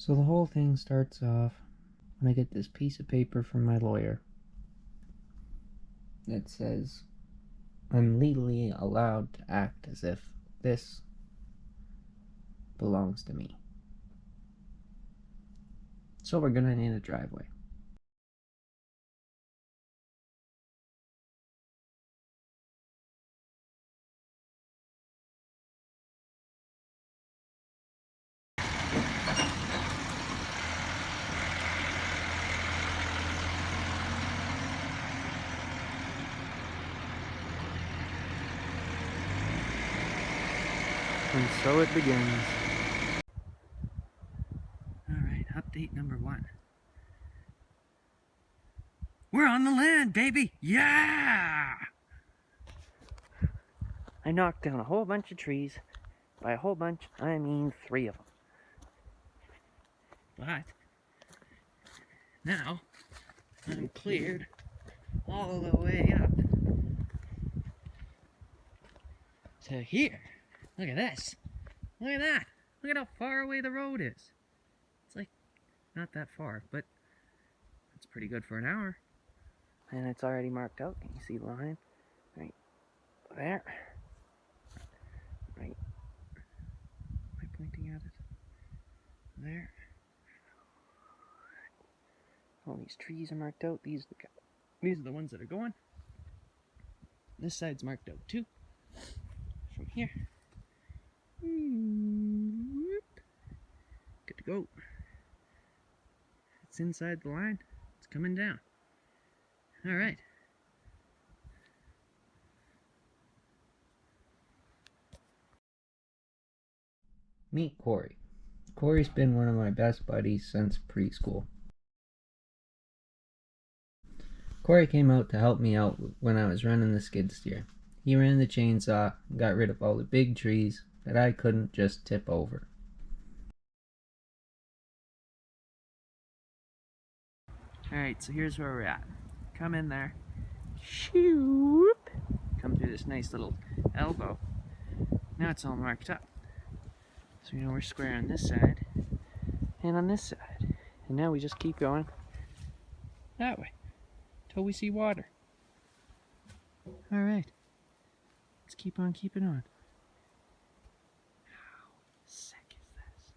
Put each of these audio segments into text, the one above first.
So the whole thing starts off when I get this piece of paper from my lawyer that says I'm legally allowed to act as if this belongs to me. So we're gonna need a driveway. And so it begins. Alright, update number 1. We're on the land, baby! Yeah! I knocked down a whole bunch of trees. By a whole bunch, I mean 3 of them. But now I'm cleared all the way up to here. Look at this. Look at that. Look at how far away the road is. It's like not that far, but it's pretty good for an hour. And it's already marked out. Can you see the line? Right there. Right. Am I pointing at it? There. All these trees are marked out. These are the ones that are going. This side's marked out too. From here. Good to go. It's inside the line. It's coming down. All right. Meet Corey. Corey's been one of my best buddies since preschool. Corey came out to help me out when I was running the skid steer. He ran the chainsaw and got rid of all the big trees that I couldn't just tip over. Alright, so here's where we're at. Come in there. Shoop! Come through this nice little elbow. Now it's all marked up. So you know we're square on this side and on this side. And now we just keep going that way till we see water. Alright. Let's keep on keeping on. How sick is this?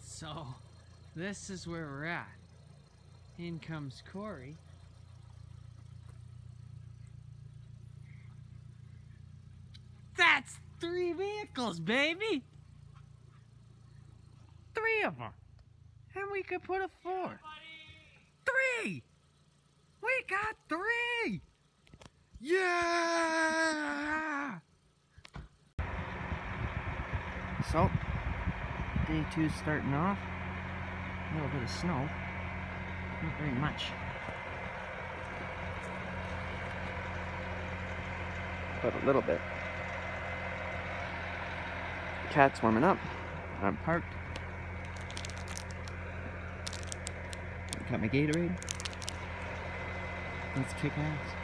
So, this is where we're at. In comes Corey. That's 3 vehicles, baby! 3 of them! And we could put a 4th. 3! We got 3! Yeah! So, day 2's starting off. A little bit of snow. Not very much. But a little bit. The cat's warming up. I'm parked. Got my Gatorade. Let's kick ass.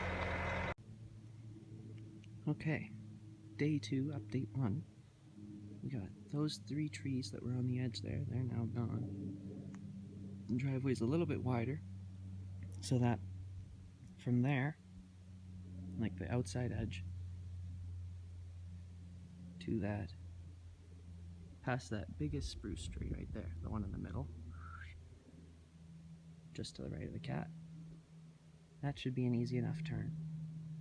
Okay. Day 2, update 1. We got those 3 trees that were on the edge there. They're now gone. The driveway's a little bit wider, so that from there, like the outside edge, to that past that biggest spruce tree right there, the one in the middle, just to the right of the cat. That should be an easy enough turn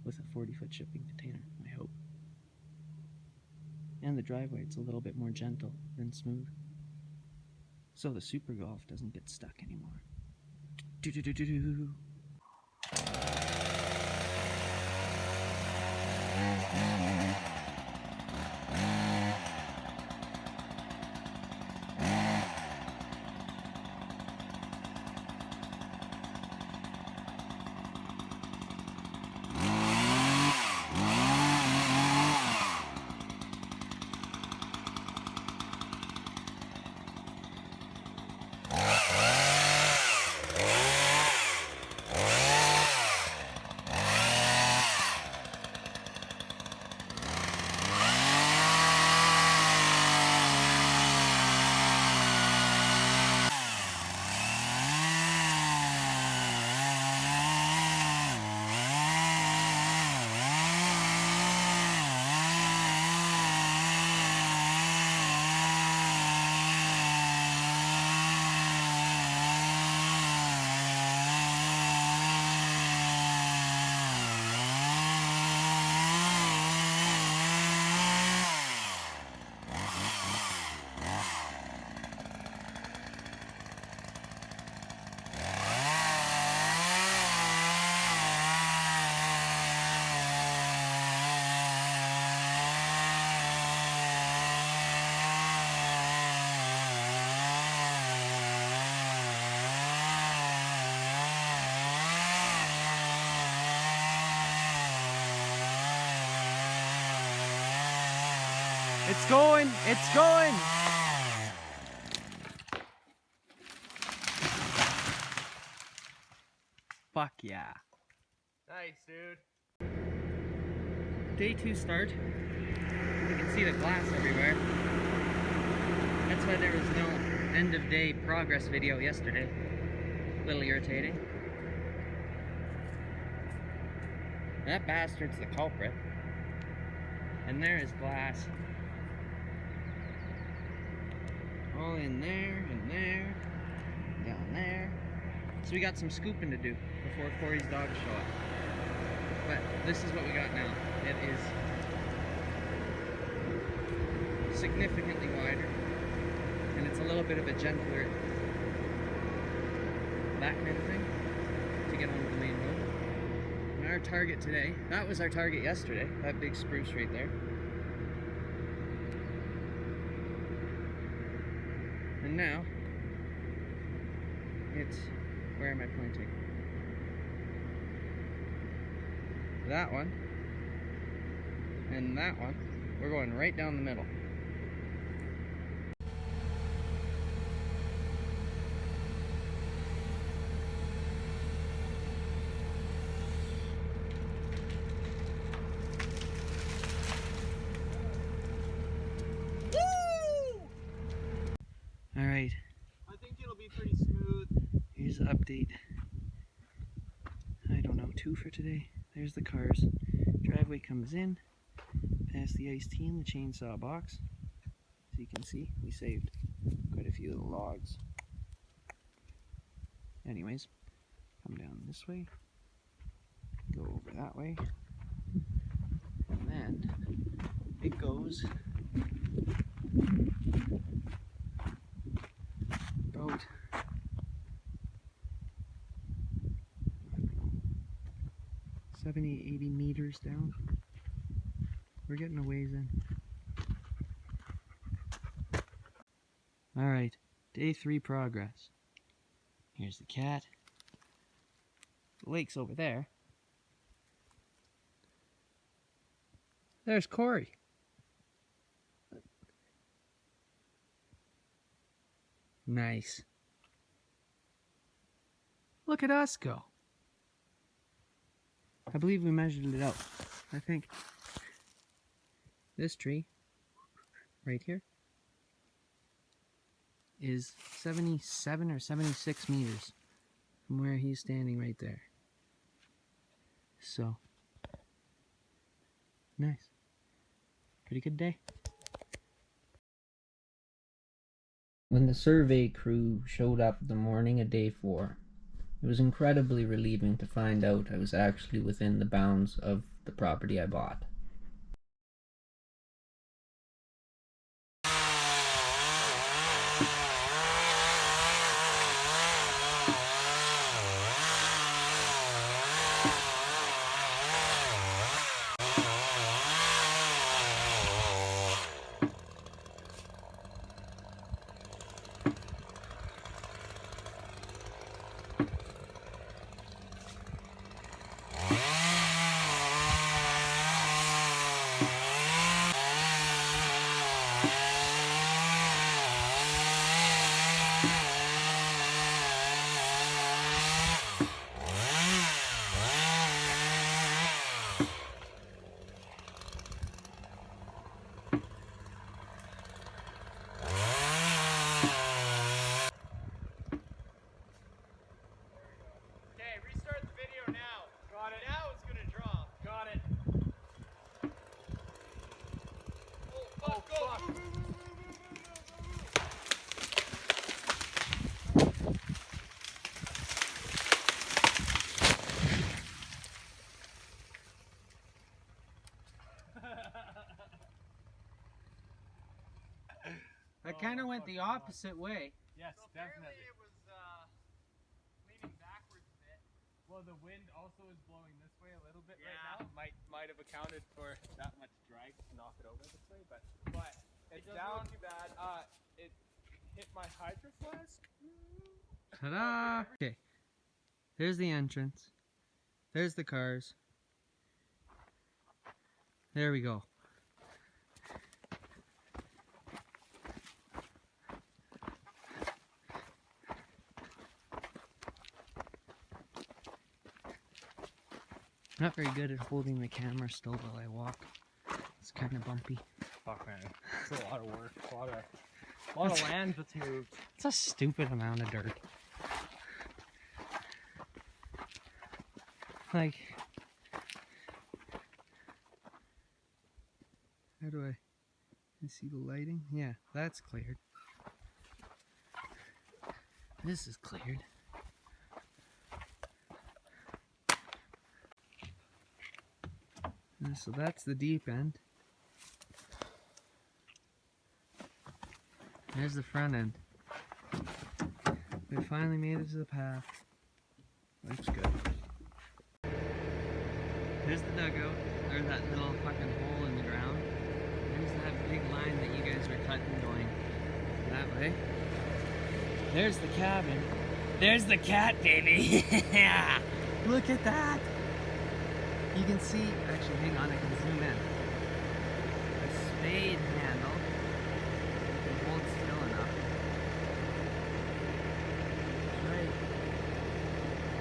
with a 40-foot shipping container, I hope. And the driveway, it's a little bit more gentle than smooth, so the Super Golf doesn't get stuck anymore. Do-do-do-do-do. It's going! It's going! Fuck yeah. Nice, dude. Day 2 start. You can see the glass everywhere. That's why there was no end of day progress video yesterday. A little irritating. That bastard's the culprit. And there is glass. All in there, and there, down there. So we got some scooping to do before Corey's dogs show up. But this is what we got now. It is significantly wider, and it's a little bit of a gentler, that kind of thing, to get onto the main road. And our target today, that was our target yesterday, that big spruce right there. And now, it's, where am I pointing? That one, and that one, we're going right down the middle. Alright. I think it'll be pretty smooth. Here's the update. I don't know, 2 for today. There's the cars. Driveway comes in, past the iced tea and the chainsaw box. As you can see, we saved quite a few little logs. Anyways, come down this way, go over that way, and then it goes about 70, 80 meters down. We're getting a ways in. Alright, day 3 progress. Here's the cat. The lake's over there. There's Corey. Nice. Look at us go. I believe we measured it out. I think this tree right here is 77 or 76 meters from where he's standing right there. So, nice. Pretty good day. When the survey crew showed up the morning of day 4, it was incredibly relieving to find out I was actually within the bounds of the property I bought. Okay, restart the video now. Got it. Now it's gonna drop. Got it. Oh, fuck, go. fuck. Move, move, move, move, move, That kind of went the opposite way. Yes, so definitely. It was leaning backwards a bit. Well, the wind also is blowing this way a little bit right now. Might have accounted for that much drag to knock it over this way, but it's down. Too bad. It hit my hydro flask. Ta-da! Okay, there's the entrance. There's the cars. There we go. Not very good at holding the camera still while I walk. It's kind of bumpy. Fuck man, it's a lot of work. A lot of land that's moved. It's a stupid amount of dirt. Like, how do I see the lighting? Yeah, that's cleared. This is cleared. And so that's the deep end. There's the front end. We finally made it to the path. Looks good. There's the dugout. There's that little fucking hole in the ground. There's that big line that you guys were cutting going that way. There's the cabin. There's the cat, baby. Yeah. Look at that. You can see, actually hang on, I can zoom in. A spade handle. You can hold still enough. Right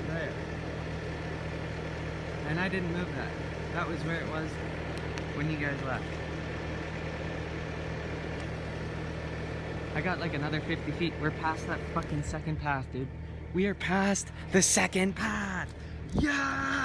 there. And I didn't move that. That was where it was when you guys left. I got like another 50 feet. We're past that fucking second path, dude. We are past the second path. Yeah!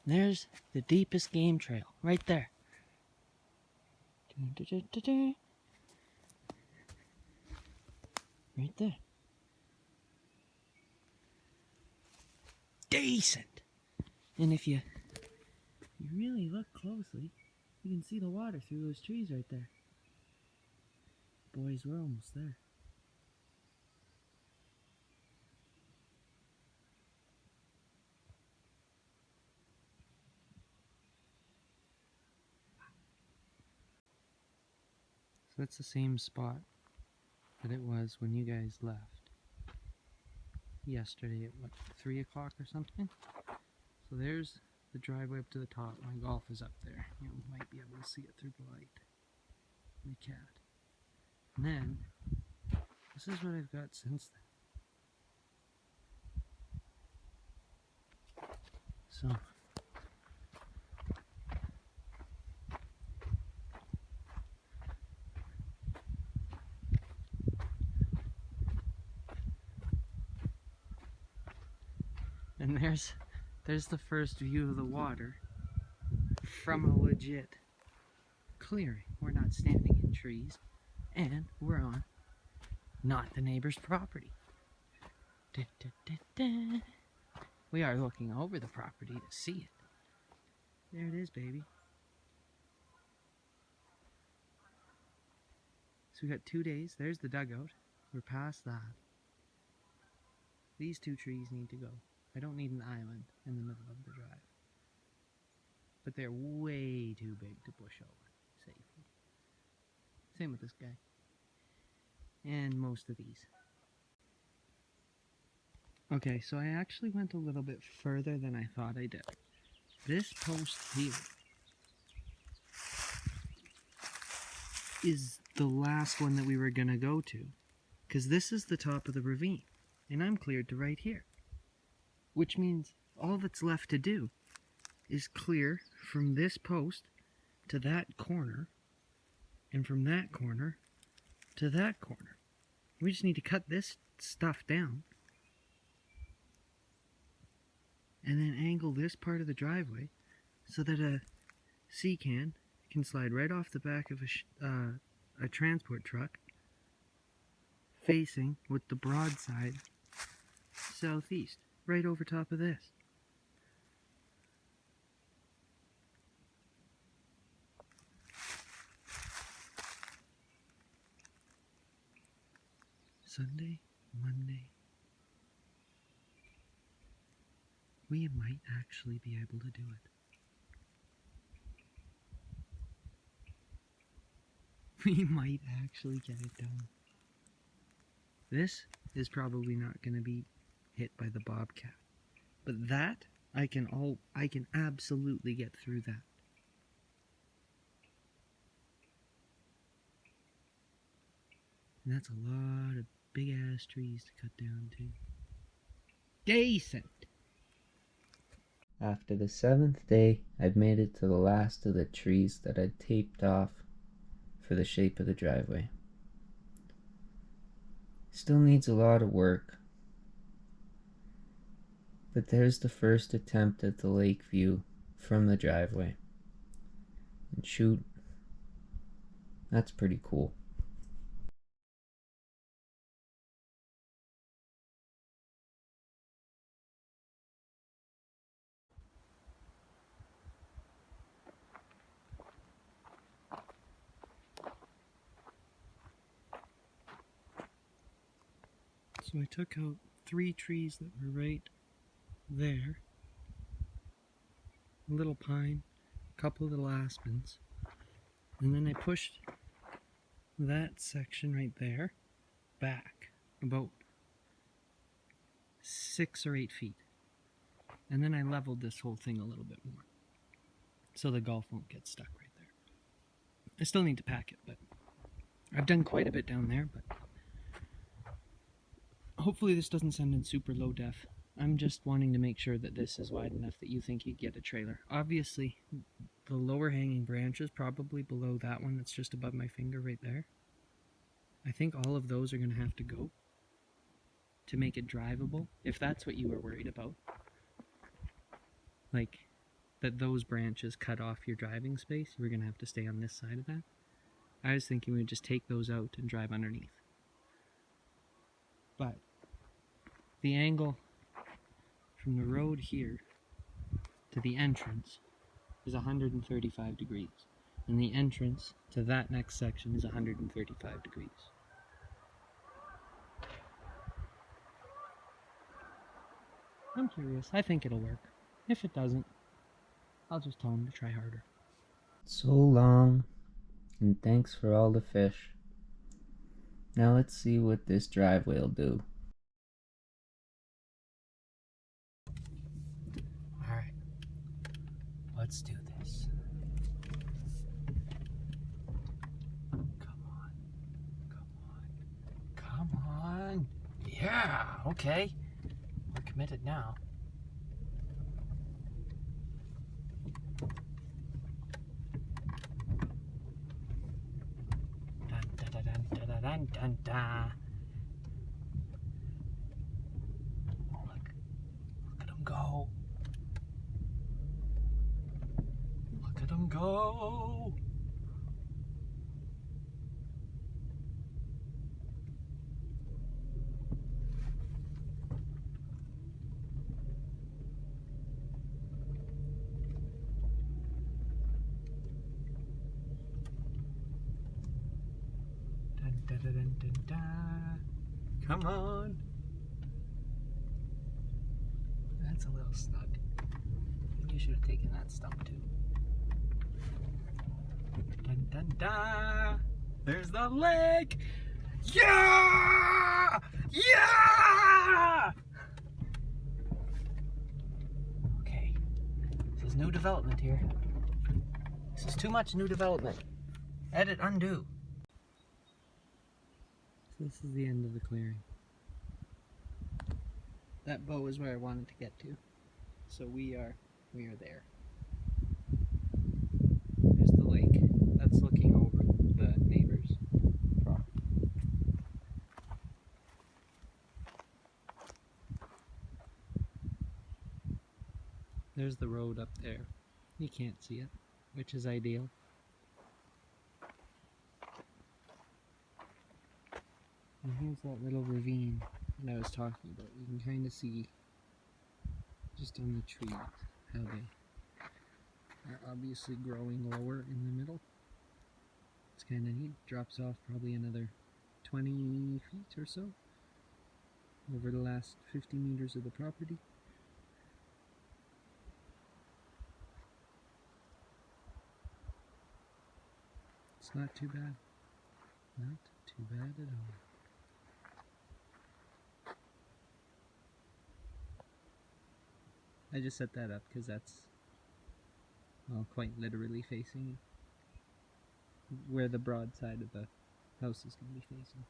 There's the deepest game trail, right there. Dun-dun-dun-dun-dun. Right there. Decent! And if you really look closely, you can see the water through those trees right there. Boys, we're almost there. So that's the same spot that it was when you guys left yesterday at what, 3 o'clock or something? So there's the driveway up to the top. My golf is up there. You might be able to see it through the light. We can't. And then, this is what I've got since then. So, and there's the first view of the water from a legit clearing. We're not standing in trees, and we're on not the neighbor's property. Da, da, da, da. We are looking over the property to see it. There it is, baby. So we got 2 days. There's the dugout. We're past that. These 2 trees need to go. I don't need an island in the middle of the drive. But they're way too big to push over safely. Same with this guy. And most of these. Okay, so I actually went a little bit further than I thought I did. This post here is the last one that we were gonna go to, because this is the top of the ravine, and I'm cleared to right here, which means all that's left to do is clear from this post to that corner, and from that corner to that corner. We just need to cut this stuff down and then angle this part of the driveway so that a sea can slide right off the back of a transport truck facing with the broadside southeast, right over top of this. Sunday, Monday. We might actually be able to do it. We might actually get it done. This is probably not going to be hit by the bobcat, but that I can absolutely get through that. And that's a lot of big ass trees to cut down too. Decent. After the 7th day, I'd made it to the last of the trees that I'd taped off for the shape of the driveway. Still needs a lot of work, but there's the first attempt at the lake view from the driveway. And shoot, that's pretty cool. So I took out 3 trees that were right there. A little pine, a couple of little aspens, and then I pushed that section right there back about 6 or 8 feet. And then I leveled this whole thing a little bit more so the golf won't get stuck right there. I still need to pack it, but I've done quite a bit down there, but hopefully this doesn't send in super low def. I'm just wanting to make sure that this is wide enough that you think you'd get a trailer. Obviously, the lower hanging branches probably below that one that's just above my finger right there. I think all of those are going to have to go to make it drivable, if that's what you were worried about. Like, that those branches cut off your driving space. You were going to have to stay on this side of that. I was thinking we'd just take those out and drive underneath. But the angle from the road here to the entrance is 135 degrees. And the entrance to that next section is 135 degrees. I'm curious. I think it'll work. If it doesn't, I'll just tell him to try harder. So long, and thanks for all the fish. Now let's see what this driveway will do. Alright, let's do this. Come on, come on. Yeah, okay. We're committed now. Dun, dun, dun. Oh, look at him go. Look at him go. Dun, dun, dun, dun, dun, dun. Come on. That's a little snug. Maybe you should have taken that stump too. Dun dun dun! There's the lake! Yeah! Yeah! Okay. This is new development here. This is too much new development. Edit undo. So this is the end of the clearing. That bow is where I wanted to get to. So we are there. There's the lake. That's looking over the neighbor's property. There's the road up there. You can't see it, which is ideal. And here's that little ravine that I was talking about. You can kind of see just on the trees how they are obviously growing lower in the middle. It's kind of neat. Drops off probably another 20 feet or so over the last 50 meters of the property. It's not too bad. Not too bad at all. I just set that up because that's, well, quite literally facing where the broad side of the house is going to be facing.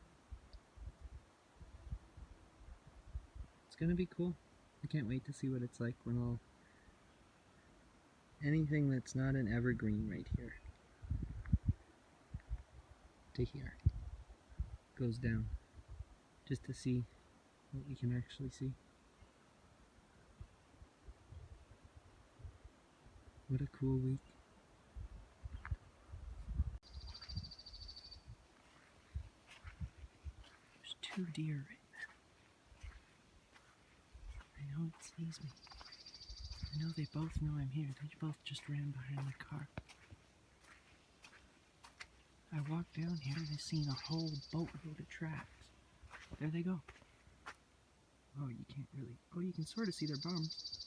It's going to be cool. I can't wait to see what it's like when all anything that's not an evergreen right here to here goes down, just to see what we can actually see. What a cool week. There's 2 deer right now. I know it sees me. I know they both know I'm here. They both just ran behind the car. I walked down here and I've seen a whole boatload of tracks. There they go. Oh, you can't really. Oh, you can sort of see their bums.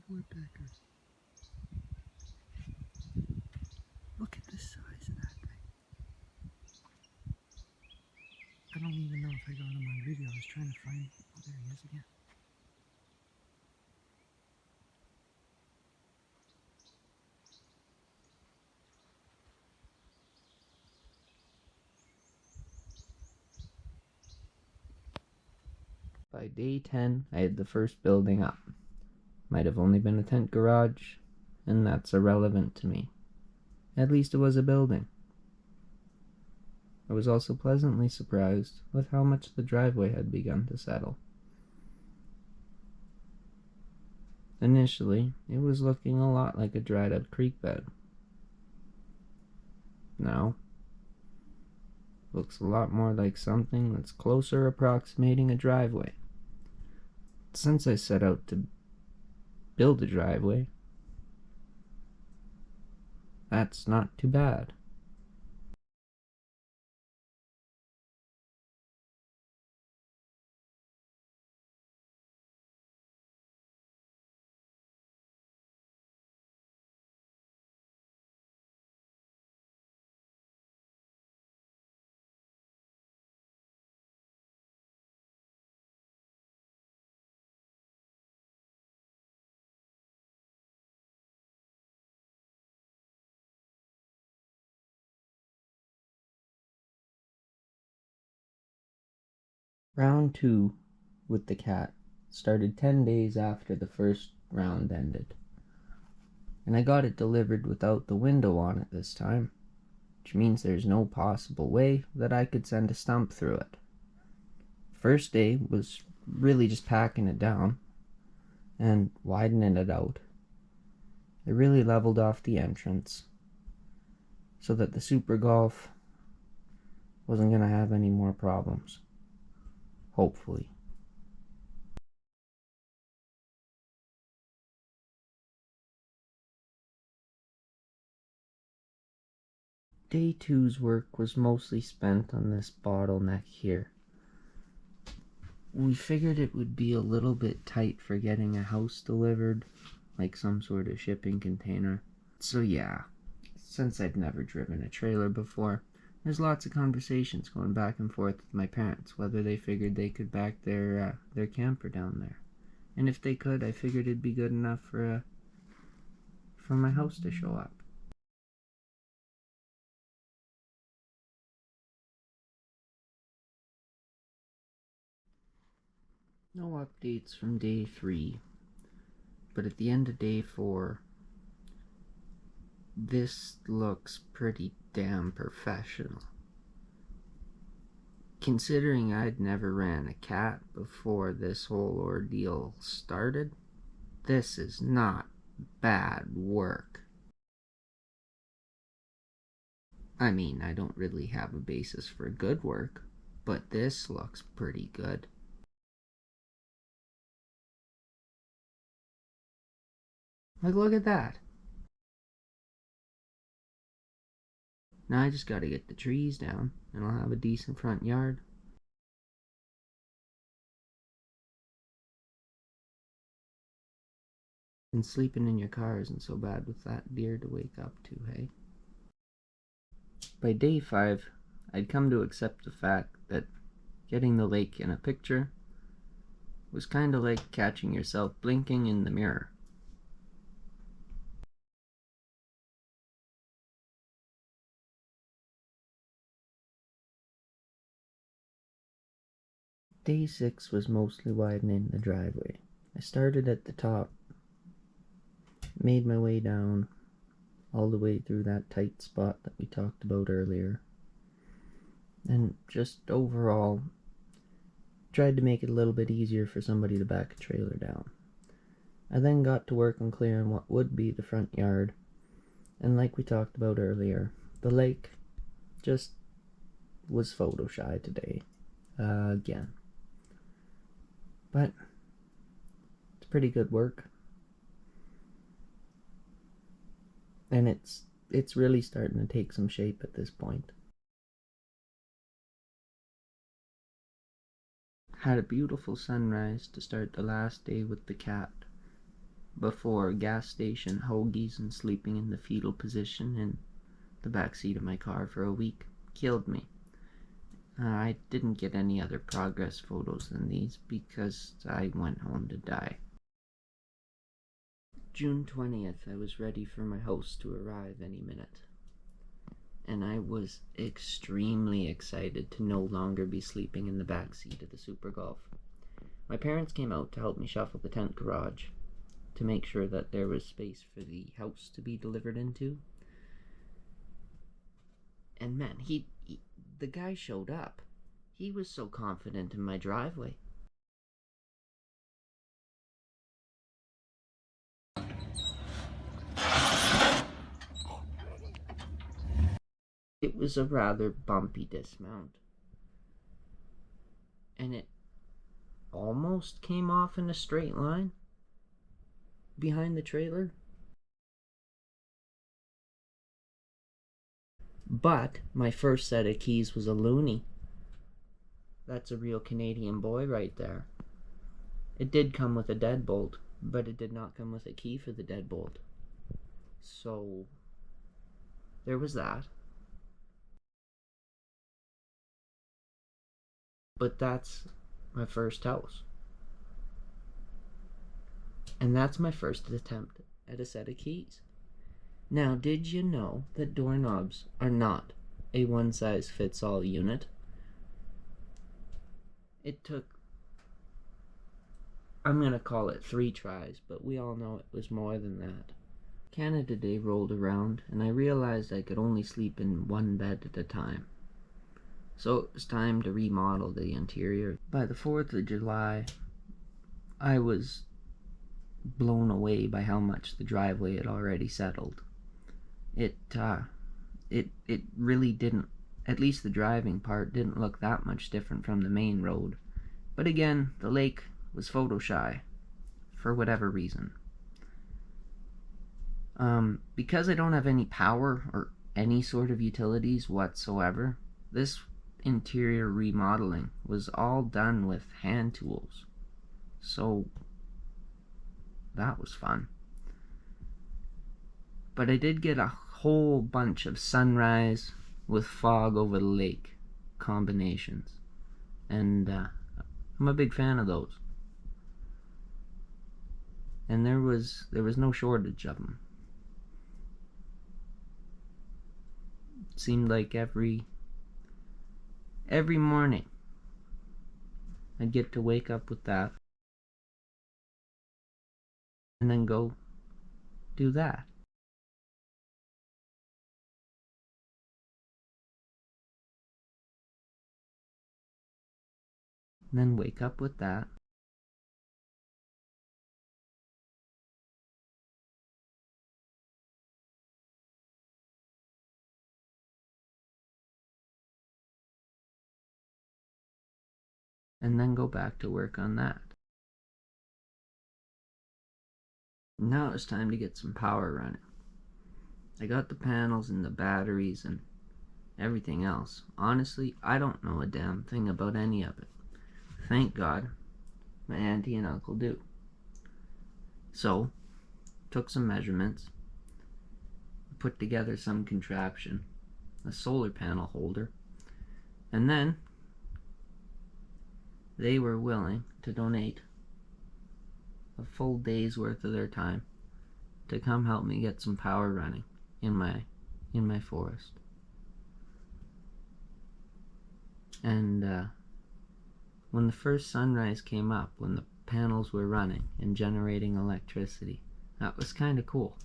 Woodpecker. Look at the size of that thing. I don't even know if I got him on video. I was trying to find. Oh, there he is again. By day 10, I had the first building up. Might have only been a tent garage, and that's irrelevant to me. At least it was a building. I was also pleasantly surprised with how much the driveway had begun to settle. Initially, it was looking a lot like a dried up creek bed. Now, looks a lot more like something that's closer approximating a driveway. Since I set out to build a driveway, that's not too bad. Round 2 with the cat started 10 days after the first round ended. And I got it delivered without the window on it this time, which means there's no possible way that I could send a stump through it. First day was really just packing it down and widening it out. I really leveled off the entrance so that the Super Golf wasn't going to have any more problems. Hopefully. Day 2's work was mostly spent on this bottleneck here. We figured it would be a little bit tight for getting a house delivered, like some sort of shipping container. So yeah, since I'd never driven a trailer before, there's lots of conversations going back and forth with my parents, whether they figured they could back their camper down there. And if they could, I figured it'd be good enough for my house to show up. No updates from day 3, but at the end of day 4, this looks pretty damn professional. Considering I'd never ran a cat before this whole ordeal started, this is not bad work. I mean, I don't really have a basis for good work, but this looks pretty good. Like, look at that. Now I just gotta get the trees down, and I'll have a decent front yard. And sleeping in your car isn't so bad with that deer to wake up to, hey? By day 5, I'd come to accept the fact that getting the lake in a picture was kinda like catching yourself blinking in the mirror. Day 6 was mostly widening the driveway. I started at the top, made my way down, all the way through that tight spot that we talked about earlier, and just overall tried to make it a little bit easier for somebody to back a trailer down. I then got to work on clearing what would be the front yard, and like we talked about earlier, the lake just was photo shy today, again. But it's pretty good work, and it's really starting to take some shape at this point. Had a beautiful sunrise to start the last day with the cat, before gas station hoagies and sleeping in the fetal position in the back seat of my car for a week killed me. I didn't get any other progress photos than these because I went home to die. June 20th, I was ready for my host to arrive any minute. And I was extremely excited to no longer be sleeping in the back seat of the Super Golf. My parents came out to help me shuffle the tent garage to make sure that there was space for the house to be delivered into. And man, the guy showed up. He was so confident in my driveway. It was a rather bumpy dismount. And it almost came off in a straight line behind the trailer. But my first set of keys was a loony. That's a real Canadian boy right there. It did come with a deadbolt, but it did not come with a key for the deadbolt. So there was that. But that's my first house. And that's my first attempt at a set of keys. Now, did you know that doorknobs are not a one-size-fits-all unit? It took, I'm gonna call it 3 tries, but we all know it was more than that. Canada Day rolled around, and I realized I could only sleep in one bed at a time. So it was time to remodel the interior. By the 4th of July, I was blown away by how much the driveway had already settled. It really didn't, at least the driving part, didn't look that much different from the main road. But again, the lake was photo shy, for whatever reason. Because I don't have any power or any sort of utilities whatsoever, this interior remodeling was all done with hand tools. So that was fun. But I did get a whole bunch of sunrise with fog over the lake combinations, and I'm a big fan of those. And there was no shortage of them. It seemed like every morning I'd get to wake up with that and then go do that. And then wake up with that. And then go back to work on that. Now it's time to get some power running. I got the panels and the batteries and everything else. Honestly, I don't know a damn thing about any of it. Thank God, my auntie and uncle do. So, took some measurements, put together some contraption, a solar panel holder, and then they were willing to donate a full day's worth of their time to come help me get some power running in my forest. And when the first sunrise came up, when the panels were running and generating electricity, that was kind of cool.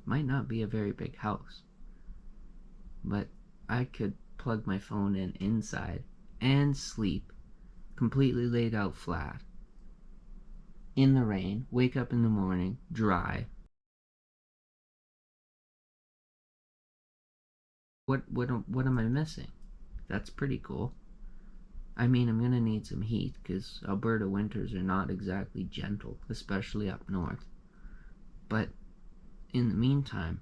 Might not be a very big house, but I could plug my phone in inside and sleep completely laid out flat in the rain, wake up in the morning dry. What am I missing? That's pretty cool. I mean, I'm gonna need some heat because Alberta winters are not exactly gentle, especially up north. But in the meantime,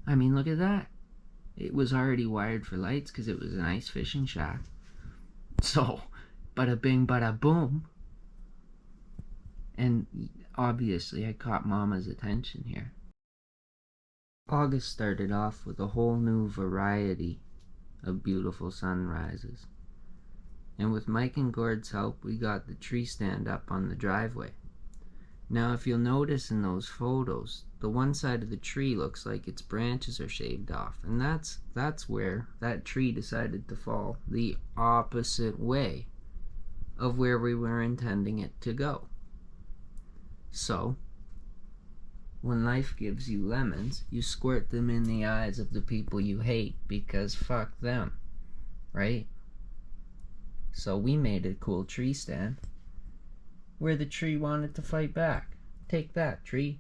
I mean, look at that. It was already wired for lights because it was a nice fishing shack. So, bada bing, bada boom. And obviously I caught Mama's attention here. August started off with a whole new variety of beautiful sunrises. And with Mike and Gord's help, we got the tree stand up on the driveway. Now, if you'll notice in those photos, the one side of the tree looks like its branches are shaved off, and that's where that tree decided to fall the opposite way of where we were intending it to go. So, when life gives you lemons, you squirt them in the eyes of the people you hate because fuck them, right? So we made a cool tree stand where the tree wanted to fight back. Take that, tree.